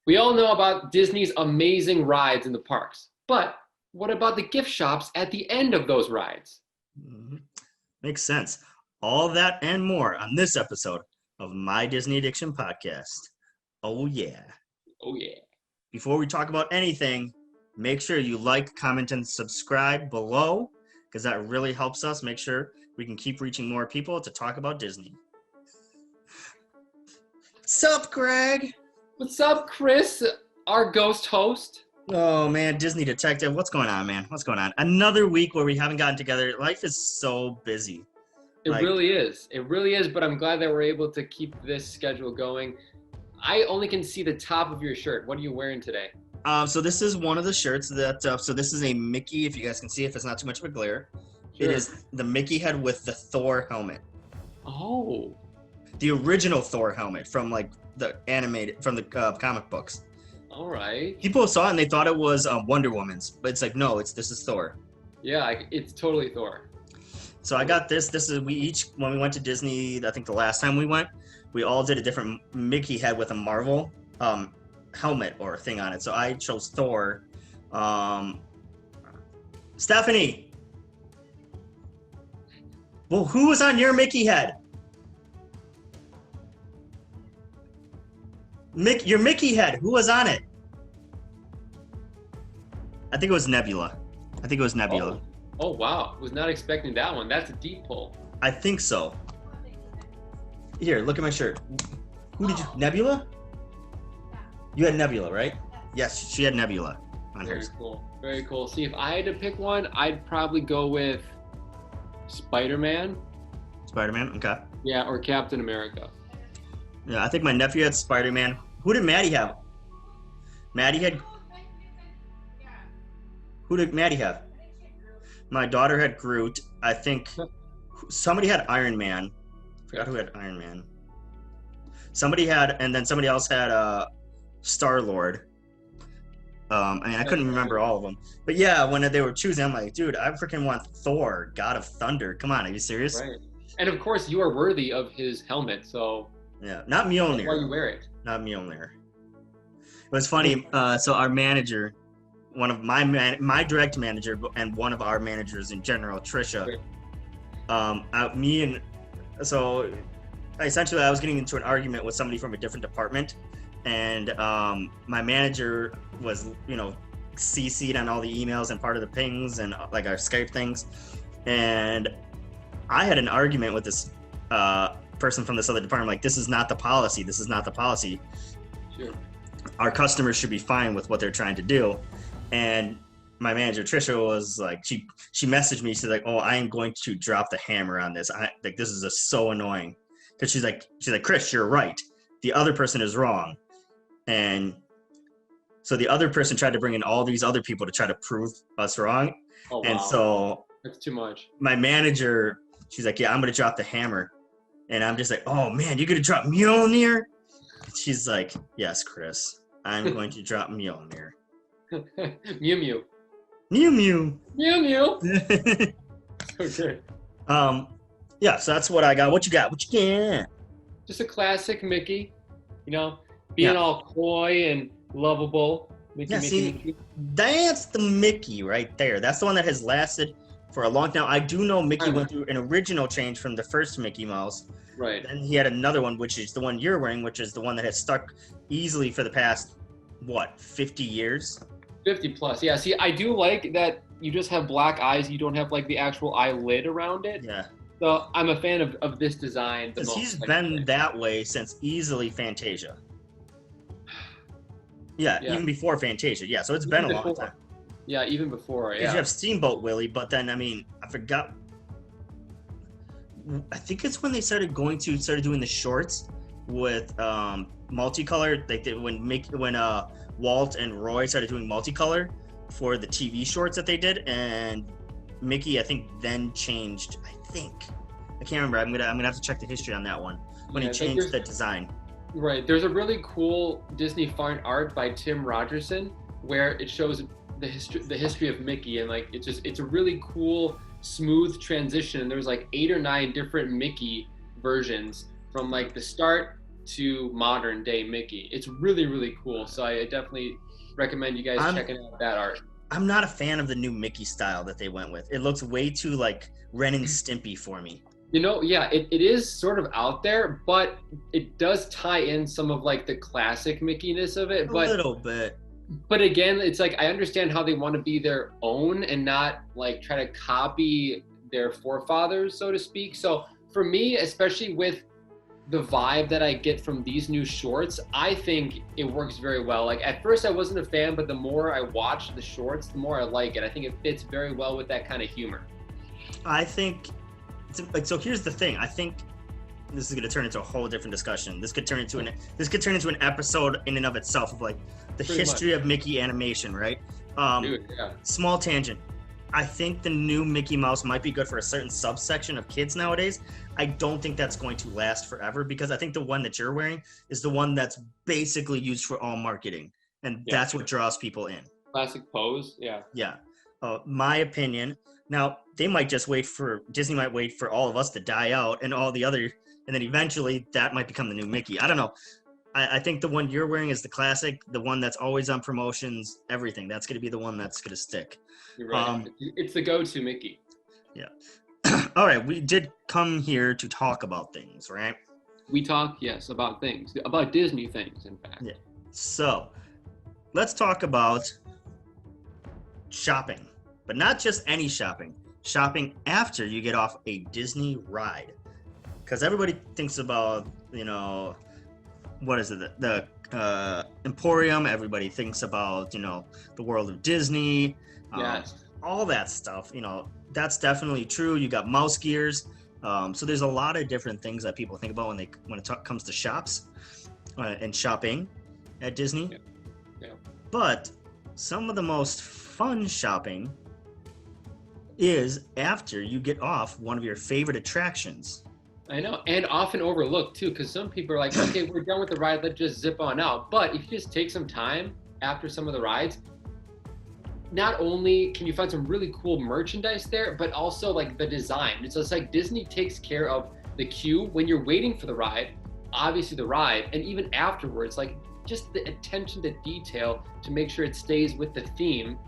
We all know about Disney's amazing rides in the parks, but what about the gift shops at the end of those rides? Mhm. Makes sense. All that and more on this episode of My Disney Addiction Podcast. Oh, yeah. Oh, yeah. Before we talk about anything, make sure you like, comment, and subscribe below because that really helps us make sure we can keep reaching more people to talk about Disney. What's up, Greg? What's up, Chris, our ghost host? Oh, man, Disney Detective. What's going on, man? What's going on? Another week where we haven't gotten together. Life is so busy. It really is. It really is, but I'm glad that we're able to keep this schedule going. I only can see the top of your shirt. What are you wearing today? So this is one of the shirts that, so this is a Mickey, if you guys can see, if it's not too much of a glare. Sure. It is the Mickey head with the Thor helmet. Oh. The original Thor helmet from like the animated, from the comic books. All right. People saw it and they thought it was Wonder Woman's, but it's like, no, this is Thor. Yeah, it's totally Thor. So I got this. This is, we each, when we went to Disney, I think the last time we went, we all did a different Mickey head with a Marvel helmet or thing on it. So I chose Thor. Stephanie. Well, who was on your Mickey head? Your Mickey head. Who was on it? I think it was Nebula. Oh, wow. Was not expecting that one. That's a deep pull. I think so. Here, look at my shirt. Who did you? Nebula? You had Nebula, right? Yes, she had Nebula on Very hers. cool. Very cool. See, if I had to pick one, I'd probably go with Spider-Man. Spider-Man, okay. Yeah, or Captain America. Yeah, I think my nephew had Spider-Man. Who did Maddie have? Maddie had... Who did Maddie have? My daughter had Groot. I think somebody had Iron Man. Forgot who had Iron Man. Somebody had, and then somebody else had Star-Lord. I couldn't remember all of them. But yeah, when they were choosing, I'm like, dude, I freaking want Thor, God of Thunder. Come on, are you serious? Right. And of course, you are worthy of his helmet, so Yeah, not that's why Mjolnir. you wear it. Not Mjolnir. It was funny. So our manager, one of my direct manager, and one of our managers in general, Trisha. So essentially, I was getting into an argument with somebody from a different department, and my manager was, CC'd on all the emails and part of the pings and like our Skype things, and I had an argument with this person from this other department, like, this is not the policy. Sure. Our customers should be fine with what they're trying to do. And my manager Trisha was like, she messaged me. She's like, "Oh, I am going to drop the hammer on this. This is just so annoying." Because she's like, "Chris, you're right. The other person is wrong." And so the other person tried to bring in all these other people to try to prove us wrong. Oh, wow. And so That's too much. my manager, she's like, "Yeah, I'm going to drop the hammer." And I'm just like, "Oh man, you're going to drop Mjolnir?" She's like, "Yes, Chris, I'm going to drop Mjolnir." Mew Mew. Mew Mew. Mew Mew. Okay. Yeah, so that's what I got. What you got? Just a classic Mickey, being all coy and lovable. Mickey. That's the Mickey right there. That's the one that has lasted for a long time. I do know Mickey went through an original change from the first Mickey Mouse. Right. Then he had another one, which is the one you're wearing, which is the one that has stuck easily for the past, 50 years? 50 plus. Yeah, see, I do like that you just have black eyes. You don't have like the actual eyelid around it. Yeah. So I'm a fan of this design. Because he's been that way since easily Fantasia. Yeah, even before Fantasia. Yeah, so it's been a long time. Yeah, even before. Because you have Steamboat Willie, but then, I forgot. I think it's when they started doing the shorts with multicolored. Like when Walt and Roy started doing multicolor for the TV shorts that they did, and Mickey, I think, then changed. I can't remember. I'm gonna have to check the history on that one when he changed the design. Right. There's a really cool Disney fine art by Tim Rogerson where it shows the history of Mickey, and like it's a really cool smooth transition. There's like 8 or 9 different Mickey versions from like the start to modern day Mickey. It's really, really cool. So I definitely recommend you guys checking out that art. I'm not a fan of the new Mickey style that they went with. It looks way too like Ren and Stimpy for me. Yeah, it is sort of out there, but it does tie in some of like the classic Mickey-ness of it. A little bit. But again, it's like I understand how they want to be their own and not like try to copy their forefathers, so to speak. So for me, especially with the vibe that I get from these new shorts, I think it works very well. Like at first I wasn't a fan, but the more I watch the shorts, the more I like it. I think it fits very well with that kind of humor. I think, like, so here's the thing. I think this is going to turn into a whole different discussion. This could turn into an episode in and of itself of like the Pretty history much. of Mickey animation, right? Dude, yeah. Small tangent. I think the new Mickey Mouse might be good for a certain subsection of kids nowadays. I don't think that's going to last forever because I think the one that you're wearing is the one that's basically used for all marketing. And that's what draws people in. Classic pose, yeah. Yeah. My opinion. Now, Disney might wait for all of us to die out and then eventually that might become the new Mickey. I don't know. I think the one you're wearing is the classic, the one that's always on promotions, everything. That's going to be the one that's going to stick. You're right. It's the go-to Mickey. Yeah. All right. We did come here to talk about things, right? We talk, yes, about things, about Disney things, in fact. Yeah. So let's talk about shopping, but not just any shopping. Shopping after you get off a Disney ride. Because everybody thinks about, what is it? The Emporium. Everybody thinks about, the world of Disney. Yes. All that stuff, that's definitely true. You got mouse gears. So there's a lot of different things that people think about when it comes to shops and shopping at Disney. Yeah. But some of the most fun shopping is after you get off one of your favorite attractions. I know, and often overlooked too, because some people are like, okay, we're done with the ride, let's just zip on out. But if you just take some time after some of the rides, not only can you find some really cool merchandise there, but also like the design. It's just like Disney takes care of the queue when you're waiting for the ride, obviously the ride, and even afterwards, like just the attention to detail to make sure it stays with the theme.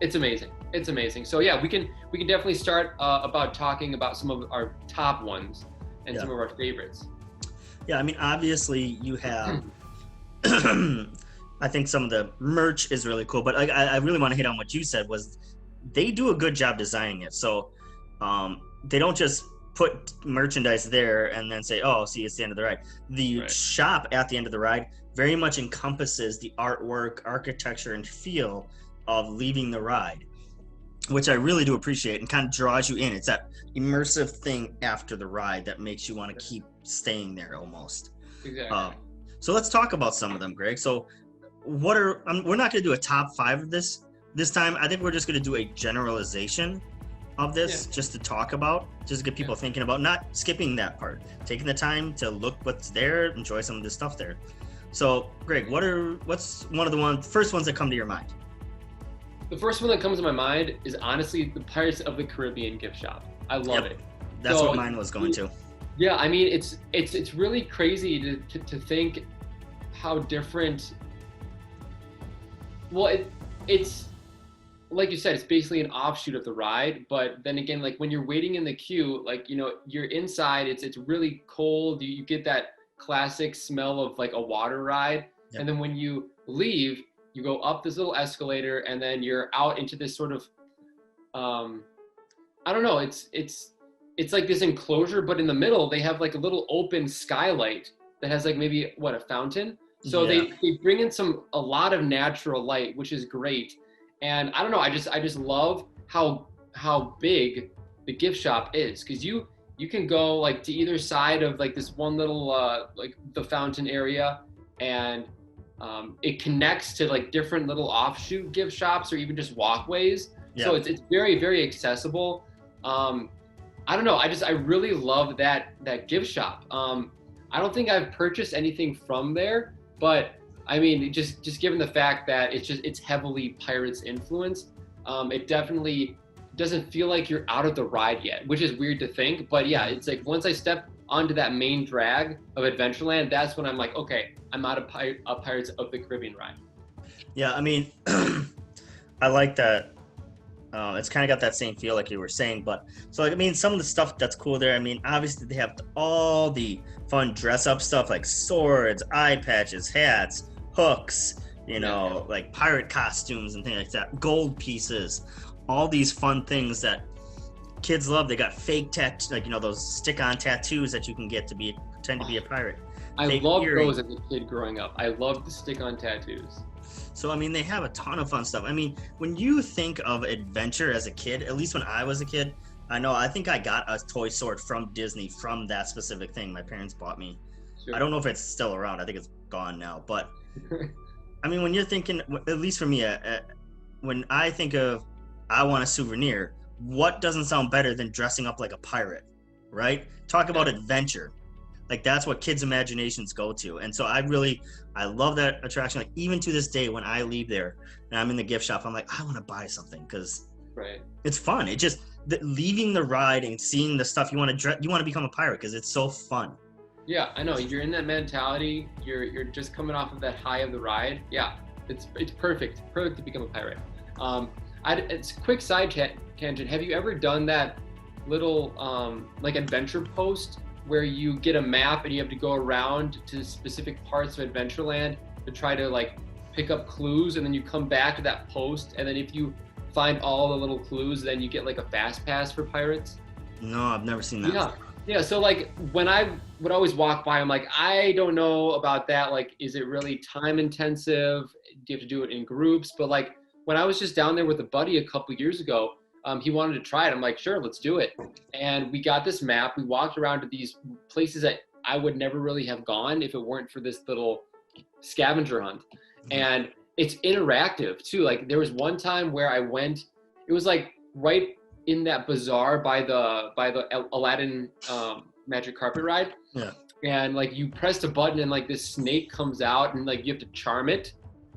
It's amazing. It's amazing. So yeah, we can definitely start about talking about some of our top ones and some of our favorites. Yeah, I mean, obviously you have, I think some of the merch is really cool, but I really want to hit on what you said was they do a good job designing it. So they don't just put merchandise there and then say, oh, see, it's the end of the ride. The shop at the end of the ride very much encompasses the artwork, architecture, and feel of leaving the ride, which I really do appreciate and kind of draws you in. It's that immersive thing after the ride that makes you want to keep staying there almost. Exactly. So let's talk about some of them, Greg. So we're not going to do a top 5 of this time. I think we're just going to do a generalization of this just to talk about, just to get people thinking about, not skipping that part, taking the time to look what's there, enjoy some of this stuff there. So Greg, what's one of the first ones that come to your mind? The first one that comes to my mind is honestly the Pirates of the Caribbean gift shop. I love it. That's what mine was going to. Yeah, I mean, it's really crazy to think how different. Well, it's like you said, it's basically an offshoot of the ride. But then again, like when you're waiting in the queue, like you're inside. It's really cold. You get that classic smell of like a water ride, and then when you leave, you go up this little escalator, and then you're out into this sort of, I don't know. It's like this enclosure, but in the middle they have like a little open skylight that has like maybe a fountain. So they bring in a lot of natural light, which is great. And I don't know, I just love how big the gift shop is, because you can go like to either side of like this one little like the fountain area, and it connects to like different little offshoot gift shops or even just walkways. So it's very, very accessible. I don't know, I really love that gift shop. I don't think I've purchased anything from there, but I mean, just given the fact that it's heavily Pirates influenced, it definitely doesn't feel like you're out of the ride yet, which is weird to think. But yeah, it's like once I step onto that main drag of Adventureland, that's when I'm like, okay, I'm out of Pirates of the Caribbean ride. Yeah, I mean, I like that. It's kind of got that same feel like you were saying, but so like, I mean, some of the stuff that's cool there. I mean, obviously they have all the fun dress up stuff like swords, eye patches, hats, hooks, you know, like pirate costumes and things like that, gold pieces, all these fun things that kids love. They got fake tattoos, like, you know, those stick-on tattoos that you can get to pretend to be a pirate. I loved those as a kid growing up. I loved the stick-on tattoos. So, I mean, they have a ton of fun stuff. I mean, when you think of adventure as a kid, at least when I was a kid, I think I got a toy sword from Disney from that specific thing my parents bought me. Sure. I don't know if it's still around. I think it's gone now. But, I mean, when you're thinking, at least for me, when I think of I want a souvenir, what doesn't sound better than dressing up like a pirate, right? Talk about adventure. Like, that's what kids' imaginations go to. And so I love that attraction. Like, even to this day, when I leave there and I'm in the gift shop, I'm like, I want to buy something because it's fun. It just, leaving the ride and seeing the stuff you want to become a pirate because it's so fun. Yeah, I know. You're in that mentality. You're just coming off of that high of the ride. Yeah, it's perfect. Perfect to become a pirate. It's a quick side tangent. Have you ever done that little like adventure post where you get a map and you have to go around to specific parts of Adventureland to try to like pick up clues, and then you come back to that post, and then if you find all the little clues, then you get like a fast pass for pirates? No, I've never seen that. Yeah. So like when I would always walk by, I'm like, I don't know about that. Like, is it really time intensive? Do you have to do it in groups? But like when I was just down there with a buddy a couple years ago, he wanted to try it. I'm like, sure, let's do it. And we got this map. We walked around to these places that I would never really have gone if it weren't for this little scavenger hunt. And it's interactive too. Like there was one time where I went, it was like right in that bazaar by the Aladdin magic carpet ride. Yeah. And like you pressed a button and like this snake comes out and like you have to charm it.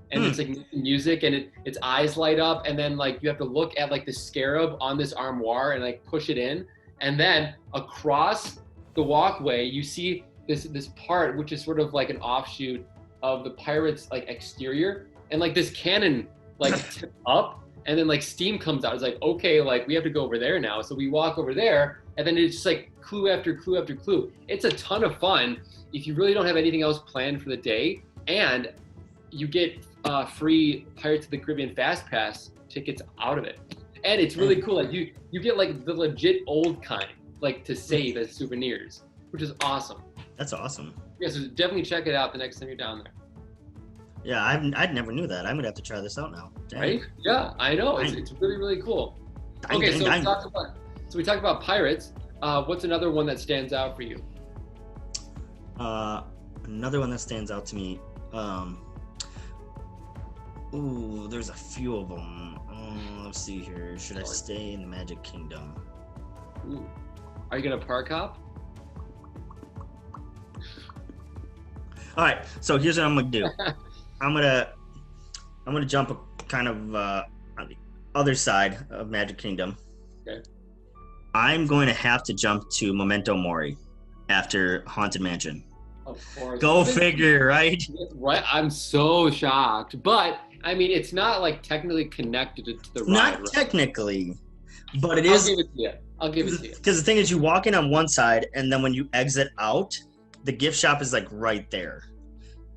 And it's like music and its eyes light up, and then like you have to look at like the scarab on this armoire and like push it in, and then across the walkway you see this part which is sort of like an offshoot of the pirate's like exterior, and like this cannon like tips up and then like steam comes out. It's like, okay, like we have to go over there now. So we walk over there, and then it's just like clue after clue after clue. It's a ton of fun if you really don't have anything else planned for the day, and you get free Pirates of the Caribbean Fast Pass tickets out of it. And it's really cool. Like you get like the legit old kind, like to save as souvenirs, which is awesome. That's awesome. Yeah, so definitely check it out the next time you're down there. Yeah, I never knew that. I'm gonna have to try this out now. Dang. Right? Yeah, I know. It's really, really cool. Okay, so we talked about pirates. What's another one that stands out for you? Another one that stands out to me. Ooh, there's a few of them. Let's see here. Should I stay in the Magic Kingdom? Ooh. Are you gonna park hop? All right. So here's what I'm gonna do. I'm gonna jump kind of on the other side of Magic Kingdom. Okay. I'm going to have to jump to Memento Mori after Haunted Mansion. Of course. Go figure, right? Right. I'm so shocked, but I mean, it's not like technically connected to the ride. Not technically, but it is. I'll give it to you. Because the thing is, you walk in on one side, and then when you exit out, the gift shop is like right there.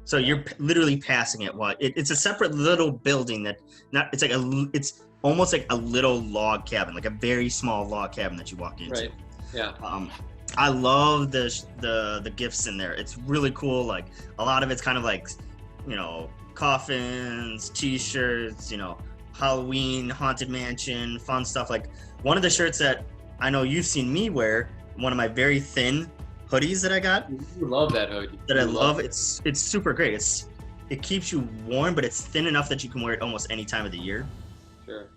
So you're literally passing it. It's a separate little building it's almost like a little log cabin, like a very small log cabin that you walk into. Right. Yeah. I love the gifts in there. It's really cool. Like a lot of it's kind of like, you know, coffins, t-shirts, you know, Halloween, Haunted Mansion, fun stuff. Like one of the shirts that I know you've seen me wear, one of my very thin hoodies that I got. You love that hoodie. That I love. It's super great. It keeps you warm, but it's thin enough that you can wear it almost any time of the year. Sure.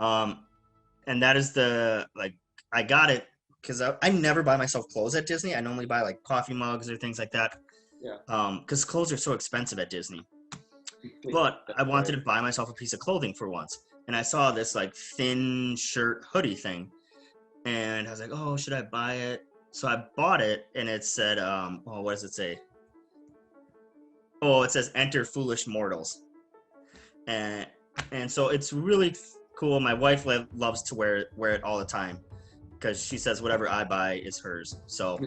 And that is I got it because I never buy myself clothes at Disney. I normally buy like coffee mugs or things like that. Yeah. Because clothes are so expensive at Disney. But I wanted to buy myself a piece of clothing for once. And I saw this like thin shirt hoodie thing. And I was like, oh, should I buy it? So I bought it, and it said, what does it say? Oh, it says "Enter foolish mortals," and so it's really cool. My wife loves to wear it all the time because she says whatever I buy is hers. So,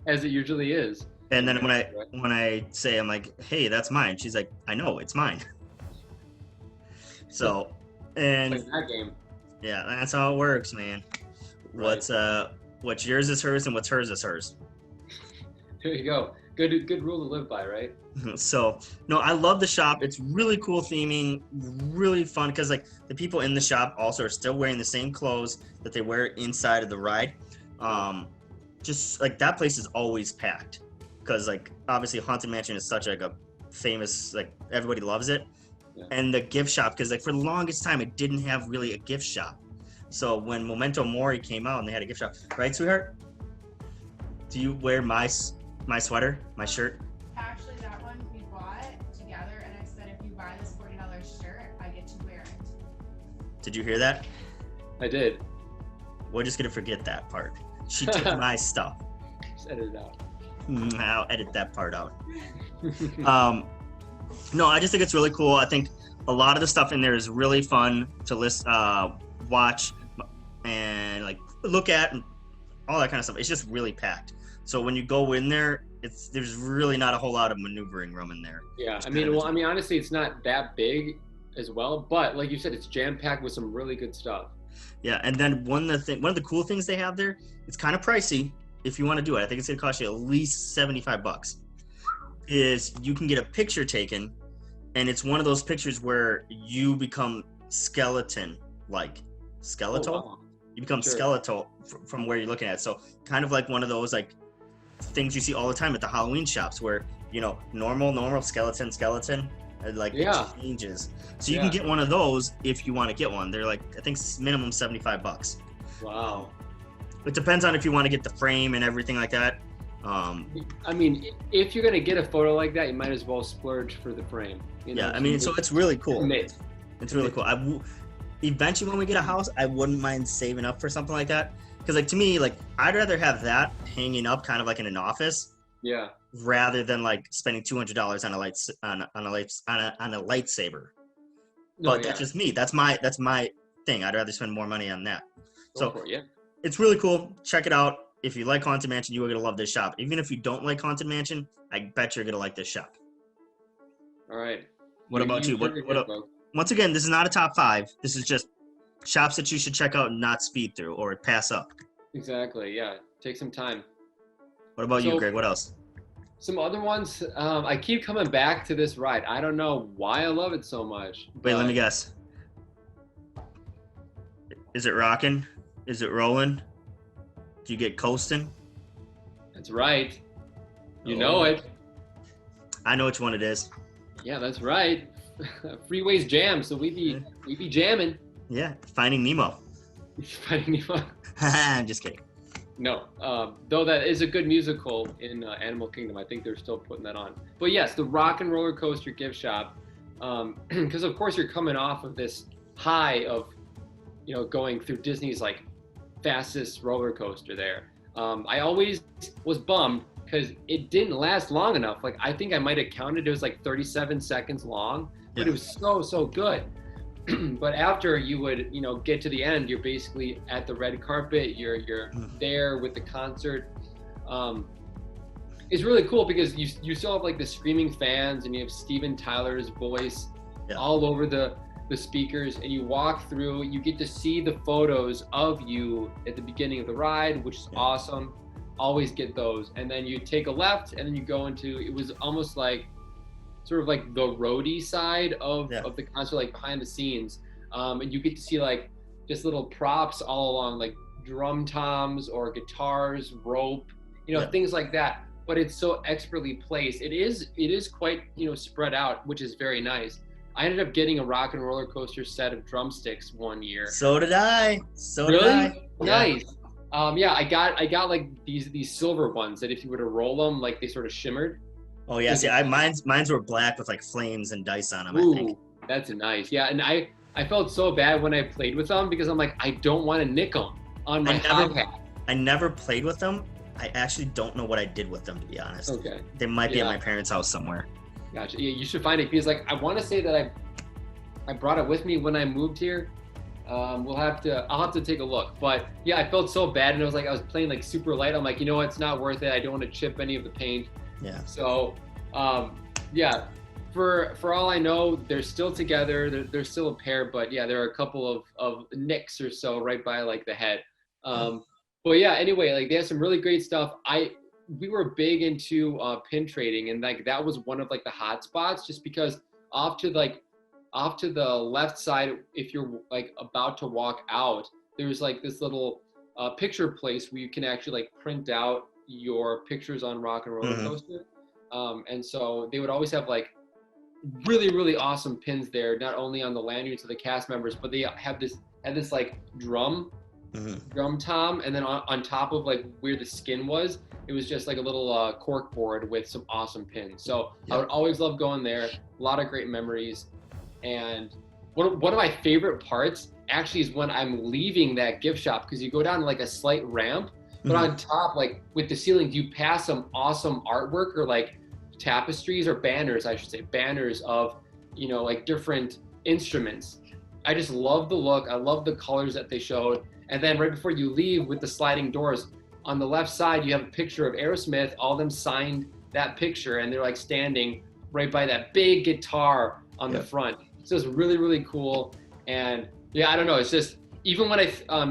as it usually is. And then when I say, I'm like, hey, that's mine, she's like, I know, it's mine. So, and like that game. Yeah, that's how it works, man. Right. What's yours is hers, and what's hers is hers. There you go. Good rule to live by, right? So, no, I love the shop. It's really cool theming, really fun, because like the people in the shop also are still wearing the same clothes that they wear inside of the ride. Just like that place is always packed, because like obviously Haunted Mansion is such like a famous, like everybody loves it. Yeah. And the gift shop, because like for the longest time it didn't have really a gift shop. So when Memento Mori came out and they had a gift shop, right, sweetheart? Do you wear my sweater, my shirt? Actually, that one we bought together, and I said if you buy this $40 shirt, I get to wear it. Did you hear that? I did. We're just gonna forget that part. She took my stuff. Just edit it out. I'll edit that part out. No, I just think it's really cool. I think a lot of the stuff in there is really fun to watch, and like look at, and all that kind of stuff. It's just really packed. So when you go in there, there's really not a whole lot of maneuvering room in there. Yeah, I mean, honestly, it's not that big as well, but like you said, it's jam packed with some really good stuff. Yeah, and then one of the cool things they have there, it's kind of pricey if you want to do it. I think it's gonna cost you at least $75. Is you can get a picture taken, and it's one of those pictures where you become skeletal. Oh, wow. You become skeletal from where you're looking at. So kind of like one of those like things you see all the time at the Halloween shops where, you know, normal skeleton, like it changes. So you can get one of those if you want to get one. They're like, I think minimum $75. Wow. It depends on if you want to get the frame and everything like that. I mean, if you're gonna get a photo like that, you might as well splurge for the frame. You know? Yeah, I mean, so it's really cool. It's really cool. Eventually, when we get a house, I wouldn't mind saving up for something like that. Because, like, to me, like, I'd rather have that hanging up, kind of like in an office. Yeah. Rather than like spending $200 on a lightsaber. But that's just me. That's my thing. I'd rather spend more money on that. It's really cool. Check it out. If you like Haunted Mansion, you are going to love this shop. Even if you don't like Haunted Mansion, I bet you're going to like this shop. All right. What about you? Once again, this is not a top 5. This is just shops that you should check out and not speed through or pass up. Exactly. Yeah. Take some time. What about you, Greg? What else? Some other ones. I keep coming back to this ride. I don't know why I love it so much. Wait, let me guess. Is it rocking? Is it rolling? Do you get coasting? That's right. You know it. I know which one it is. Yeah, that's right. Freeways jam, so we be jamming. Yeah, Finding Nemo. Finding Nemo. I'm just kidding. No, though that is a good musical in Animal Kingdom. I think they're still putting that on. But yes, the Rock and Roller Coaster gift shop, because of course you're coming off of this high of, you know, going through Disney's like fastest roller coaster there. I always was bummed because it didn't last long enough. Like I think I might have counted, it was like 37 seconds long, but it was so good. But after you would, you know, get to the end, you're basically at the red carpet, you're there with the concert. It's really cool because you still have like the screaming fans and you have Steven Tyler's voice all over the speakers, and you walk through, you get to see the photos of you at the beginning of the ride, which is awesome. Always get those. And then you take a left and then you go into, it was almost like sort of like the roadie side of the concert, like behind the scenes. And you get to see like just little props all along, like drum toms or guitars, rope, you know, things like that. But it's so expertly placed. It is quite, you know, spread out, which is very nice. I ended up getting a Rock and Roller Coaster set of drumsticks one year. So did I. Really? Nice. Yeah, I got like these silver ones that if you were to roll them, like they sort of shimmered. Oh yeah, see, mine's were black with like flames and dice on them. Ooh, I think. That's nice. Yeah, and I felt so bad when I played with them because I'm like, I don't want to nick them on my iPad. I never played with them. I actually don't know what I did with them, to be honest. Okay. They might be at my parents' house somewhere. Gotcha. Yeah, you should find it because like I want to say that I brought it with me when I moved here. I'll have to take a look. But yeah, I felt so bad, and it was like I was playing like super light. I'm like, you know what, it's not worth it. I don't want to chip any of the paint. Yeah. So yeah, for all I know, they're still together. They're still a pair, but yeah, there are a couple of nicks or so right by like the head. But yeah, anyway, like they have some really great stuff. We were big into pin trading, and like that was one of like the hot spots, just because off to the left side, if you're like about to walk out, there's like this little picture place where you can actually like print out your pictures on Rock and Roller Coaster. And so they would always have like really, really awesome pins there, not only on the lanyards of the cast members, but they had this like drum tom, and then on top of like where the skin was, it was just like a little cork board with some awesome pins. So I would always love going there. A lot of great memories. And one of my favorite parts actually is when I'm leaving that gift shop, because you go down like a slight ramp, but on top, like with the ceiling, you pass some awesome artwork or like tapestries or banners, I should say, banners of, you know, like different instruments. I just love the look. I love the colors that they showed. And then right before you leave with the sliding doors, on the left side, you have a picture of Aerosmith. All of them signed that picture, and they're like standing right by that big guitar on the front. So it's really, really cool. And yeah, I don't know. It's just, even when I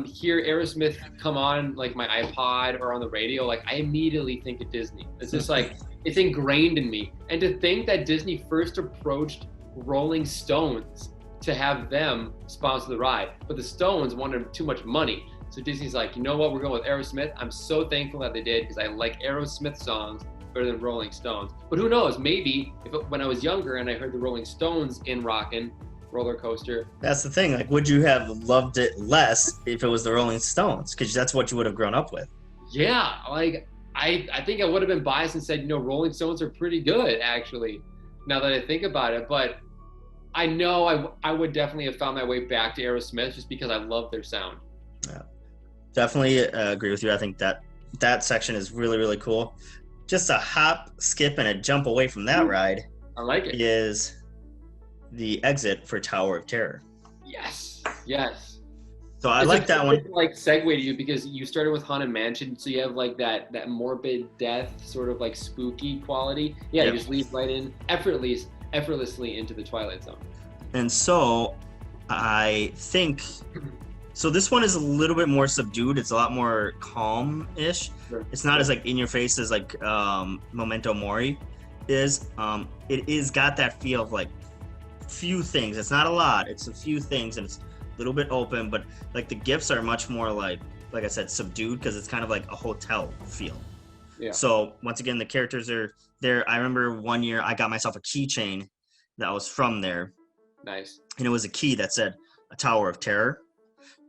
hear Aerosmith come on like my iPod or on the radio, like I immediately think of Disney. It's just like, it's ingrained in me. And to think that Disney first approached Rolling Stones to have them sponsor the ride, but the Stones wanted too much money. So Disney's like, you know what, we're going with Aerosmith. I'm so thankful that they did, because I like Aerosmith songs better than Rolling Stones. But who knows, maybe when I was younger and I heard the Rolling Stones in Rockin' Roller Coaster. That's the thing. Like, would you have loved it less if it was the Rolling Stones? Because that's what you would have grown up with. Yeah, like I think I would have been biased and said, you know, Rolling Stones are pretty good, actually, now that I think about it. But I know I would definitely have found my way back to Aerosmith just because I love their sound. Yeah, definitely agree with you. I think that section is really, really cool. Just a hop, skip, and a jump away from that ride. I like it. Is the exit for Tower of Terror. Yes. So I like that one. Like segue to you, because you started with Haunted Mansion, so you have like that morbid death sort of like spooky quality. Yeah, you just lead right in effortlessly into the Twilight Zone. And so I think, so this one is a little bit more subdued. It's a lot more calm-ish. Sure. It's not as like in your face as like Memento Mori is. It is got that feel of like few things. It's not a lot. It's a few things, and it's a little bit open, but like the gifts are much more like I said, subdued, because it's kind of like a hotel feel. Yeah. So once again, the characters are there. I remember one year I got myself a keychain that was from there. Nice. And it was a key that said a Tower of Terror.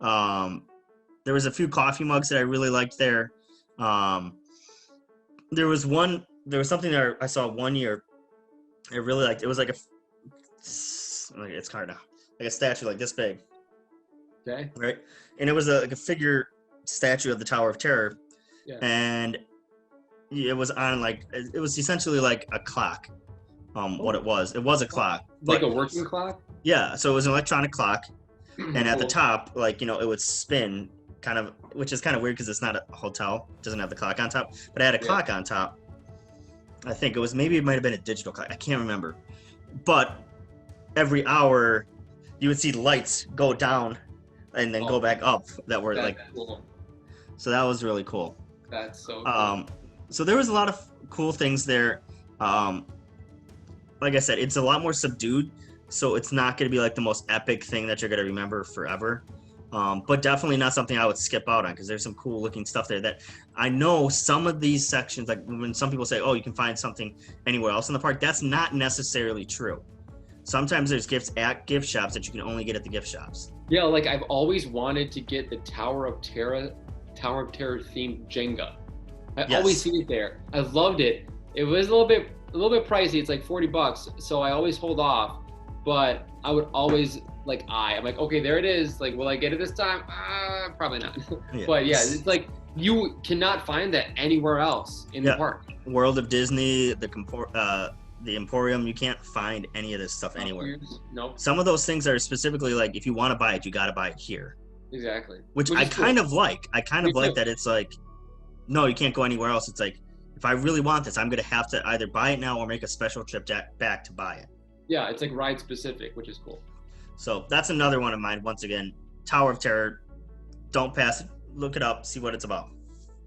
There was a few coffee mugs that I really liked there. There was something that I saw one year I really liked. It was like it's kind of like a statue like this big. Okay. Right. And it was like a figure statue of the Tower of Terror. Yeah. And it was on it was essentially like a clock. What it was a clock. Like a working clock? Yeah. So it was an electronic clock. And at the top, like, you know, it would spin kind of, which is kind of weird because it's not a hotel. It doesn't have the clock on top, but it had a clock on top. I think it might have been a digital clock. I can't remember. But every hour you would see lights go down and then go back up that were like cool. So that was really cool. That's so cool. So there was a lot of cool things there. Like I said, it's a lot more subdued, so it's not going to be like the most epic thing that you're going to remember forever. But definitely not something I would skip out on, because there's some cool looking stuff there that I know some of these sections, like when some people say, oh, you can find something anywhere else in the park, that's not necessarily true. Sometimes there's gifts at gift shops that you can only get at the gift shops. Yeah, like I've always wanted to get the Tower of Terror themed Jenga. I always see it there. I loved it. It was a little bit pricey. It's like $40, so I always hold off. But I would always I'm like, okay, there it is. Like, will I get it this time? Probably not. Yeah. But yeah, it's like you cannot find that anywhere else in the park. World of Disney, the Emporium, you can't find any of this stuff anywhere. Nope. Some of those things are specifically like, if you want to buy it, you got to buy it here. Exactly. Which I kind of like. I kind of like that it's like, no, you can't go anywhere else. It's like, if I really want this, I'm going to have to either buy it now or make a special trip back to buy it. Yeah, it's like ride specific, which is cool. So that's another one of mine. Once again, Tower of Terror. Don't pass it. Look it up. See what it's about.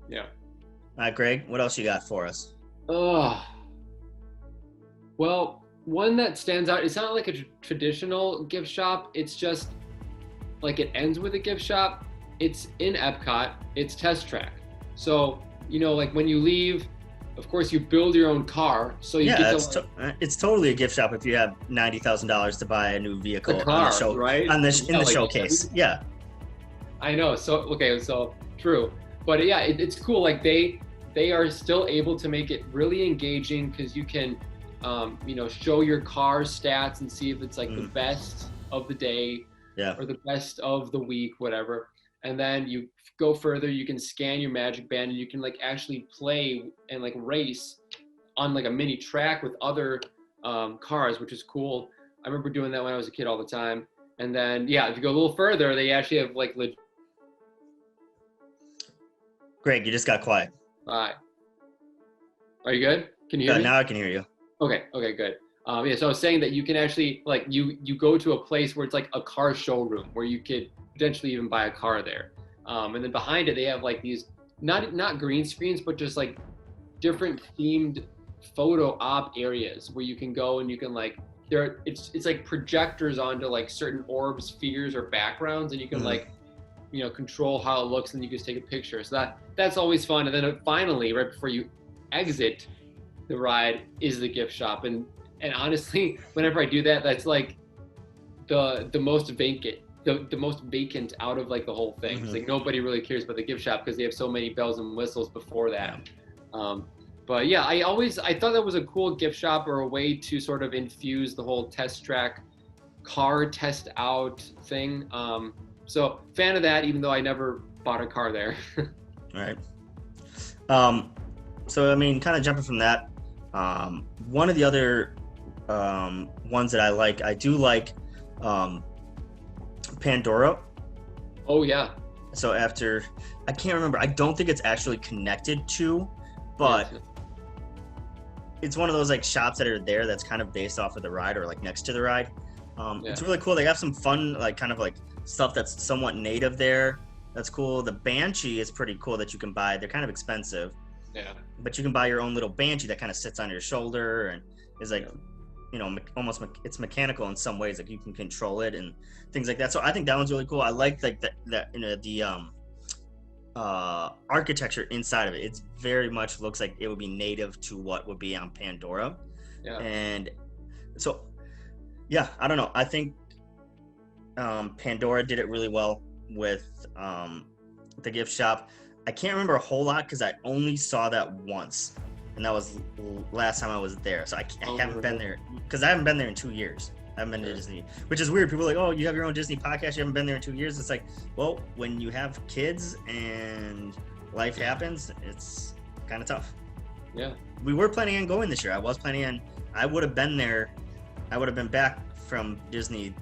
Yeah. All right, Greg, what else you got for us? Well, one that stands out, it's not like a traditional gift shop. It's just like it ends with a gift shop. It's in Epcot. It's Test Track. So, like when you leave, of course, you build your own car. So you get it's totally a gift shop if you have $90,000 to buy a new vehicle car, on the show, right? in the showcase. Yeah. I know. So true. But yeah, it's cool. Like they are still able to make it really engaging because you can, show your car stats and see if it's like the best of the day or the best of the week, whatever. And then you go further, you can scan your Magic Band and you can like actually play and like race on like a mini track with other cars, which is cool. I remember doing that when I was a kid all the time. And then, if you go a little further, they actually have like Greg, you just got quiet. Are you good? Can you hear me? Now I can hear you. Okay, good. So I was saying that you can actually like you go to a place where it's like a car showroom where you could potentially even buy a car there. And then behind it they have like these not green screens, but just like different themed photo op areas where you can go and you can like it's like projectors onto like certain orbs, spheres, or backgrounds, and you can like control how it looks, and you can just take a picture. So that's always fun. And then finally, right before you exit the ride, is the gift shop. And honestly, whenever I do that, that's like the most vacant. The most vacant out of like the whole thing. It's like nobody really cares about the gift shop because they have so many bells and whistles before that. But yeah, I thought that was a cool gift shop or a way to sort of infuse the whole Test Track car test out thing. So fan of that, even though I never bought a car there. All right. So I mean, kind of jumping from that, one of the other ones that I do like Pandora. Oh yeah. So after, I can't remember. I don't think it's actually connected to, but it's one of those like shops that are there that's kind of based off of the ride or like next to the ride. It's really cool. They have some fun, like kind of like stuff that's somewhat native there. That's cool. The Banshee is pretty cool that you can buy. They're kind of expensive. Yeah. But you can buy your own little Banshee that kind of sits on your shoulder and is like, almost it's mechanical in some ways. Like you can control it and things like that. So I think that one's really cool. I like like the architecture inside of it. It's very much looks like it would be native to what would be on Pandora. Yeah. And so, yeah, I don't know. I think Pandora did it really well with the gift shop. I can't remember a whole lot because I only saw that once, and that was last time I was there. So I haven't been there because I haven't been there in 2 years. I haven't been to Disney, which is weird. People are like, oh, you have your own Disney podcast, you haven't been there in 2 years. It's like, well, when you have kids and life happens, it's kind of tough. Yeah. We were planning on going this year. I would have been there. I would have been back from Disney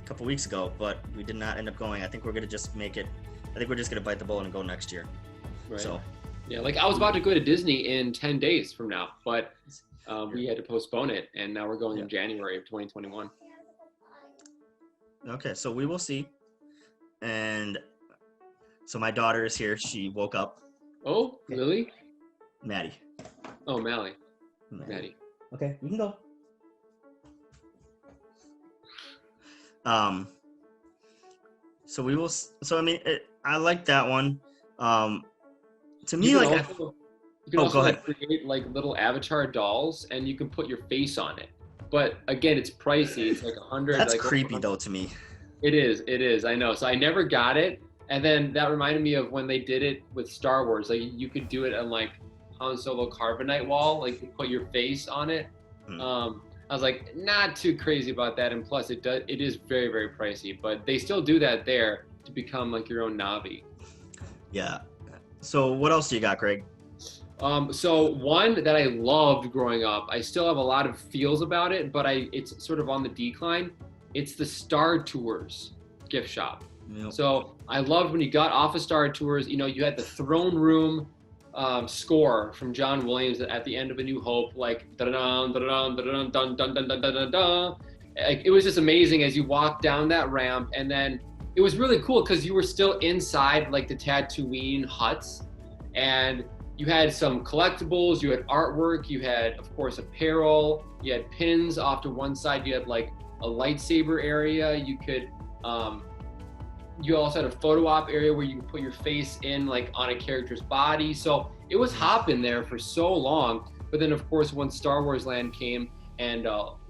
a couple weeks ago, but we did not end up going. I think we're going to just make it. I think we're just going to bite the bullet and go next year. Right. So. Yeah, like I was about to go to Disney in 10 days from now, but we had to postpone it, and now we're going in January of 2021. Okay, so we will see. And so my daughter is here. She woke up. Oh, Lily? Maddie. Oh, Maddie. Okay, you can go. So we will. So I mean, I like that one. To me, like, you can also like create like little avatar dolls, and you can put your face on it. But again, it's pricey. It's like 100. That's like, creepy though to me. It is. I know. So I never got it, and then that reminded me of when they did it with Star Wars. Like you could do it on like Han Solo Carbonite wall, like you put your face on it. I was like, not too crazy about that, and plus it is very, very pricey. But they still do that there to become like your own Navi. Yeah. So what else do you got, Greg? So one that I loved growing up, I still have a lot of feels about it, but it's sort of on the decline. It's the Star Tours gift shop. Yep. So I loved when you got off of Star Tours, you know, you had the throne room score from John Williams at the end of A New Hope, like da-da-dun, da-da-dun, da-da-dun, dun, dun, dun, dun, dun, dun, dun. Like, it was just amazing as you walked down that ramp, and then it was really cool because you were still inside like the Tatooine huts, and you had some collectibles, you had artwork, you had, of course, apparel, you had pins off to one side, you had like a lightsaber area, you could, you also had a photo op area where you could put your face in like on a character's body. So it was hopping there for so long. But then, of course, when Star Wars Land came and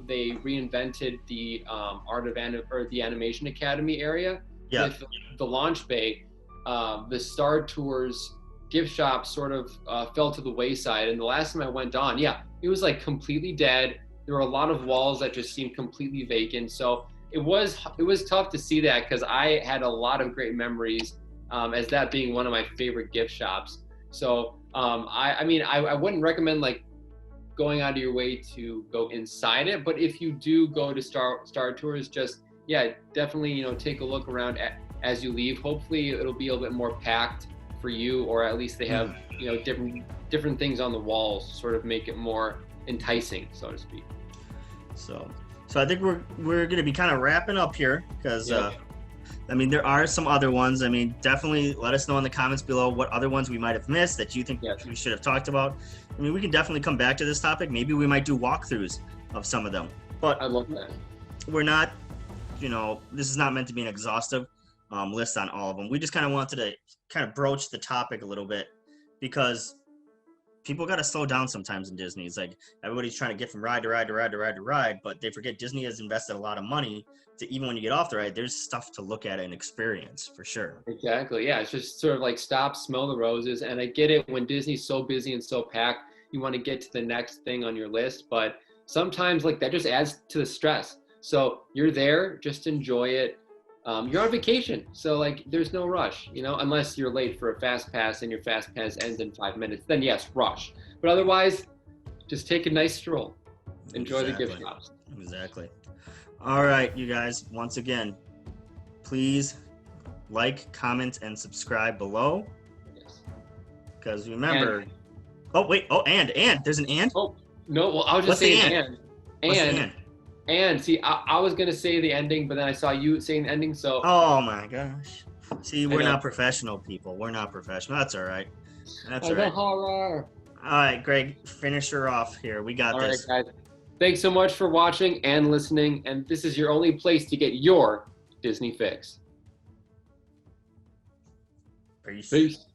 they reinvented the the Animation Academy area with the launch bay, the Star Tours gift shop sort of fell to the wayside. And the last time I went on, it was like completely dead. There were a lot of walls that just seemed completely vacant. So it was tough to see that because I had a lot of great memories as that being one of my favorite gift shops. So I mean, I wouldn't recommend like going out of your way to go inside it, but if you do go to Star Tours, just definitely, you know, take a look around as you leave. Hopefully it'll be a little bit more packed for you, or at least they have, you know, different things on the walls to sort of make it more enticing, so to speak. So I think we're going to be kind of wrapping up here because I mean, there are some other ones. I mean, definitely let us know in the comments below what other ones we might have missed that you think we should have talked about. I mean, we can definitely come back to this topic. Maybe we might do walkthroughs of some of them. But I love that. We're not, you know, this is not meant to be an exhaustive list on all of them. We just kind of wanted to kind of broach the topic a little bit because people got to slow down sometimes in Disney. It's like everybody's trying to get from ride to ride to ride to ride to ride, but they forget Disney has invested a lot of money to, even when you get off the ride, there's stuff to look at and experience for sure. Exactly. Yeah. It's just sort of like stop, smell the roses. And I get it when Disney's so busy and so packed, you want to get to the next thing on your list, but sometimes like that just adds to the stress. So you're there, just enjoy it. You're on vacation, so like there's no rush, you know, unless you're late for a fast pass and your fast pass ends in 5 minutes, then yes, rush. But otherwise, just take a nice stroll. Enjoy the gift shops. Exactly. All right, you guys, once again, please like, comment, and subscribe below. Yes. Because remember, and there's an and? Oh, no, well, I was just saying and. And see, I was going to say the ending, but then I saw you saying the ending, so. Oh my gosh. See, we're not professional people. We're not professional. That's all right. That's all right. Horror. All right, Greg, finish her off here. We got this. All right, guys. Thanks so much for watching and listening, and this is your only place to get your Disney fix. Peace. Peace.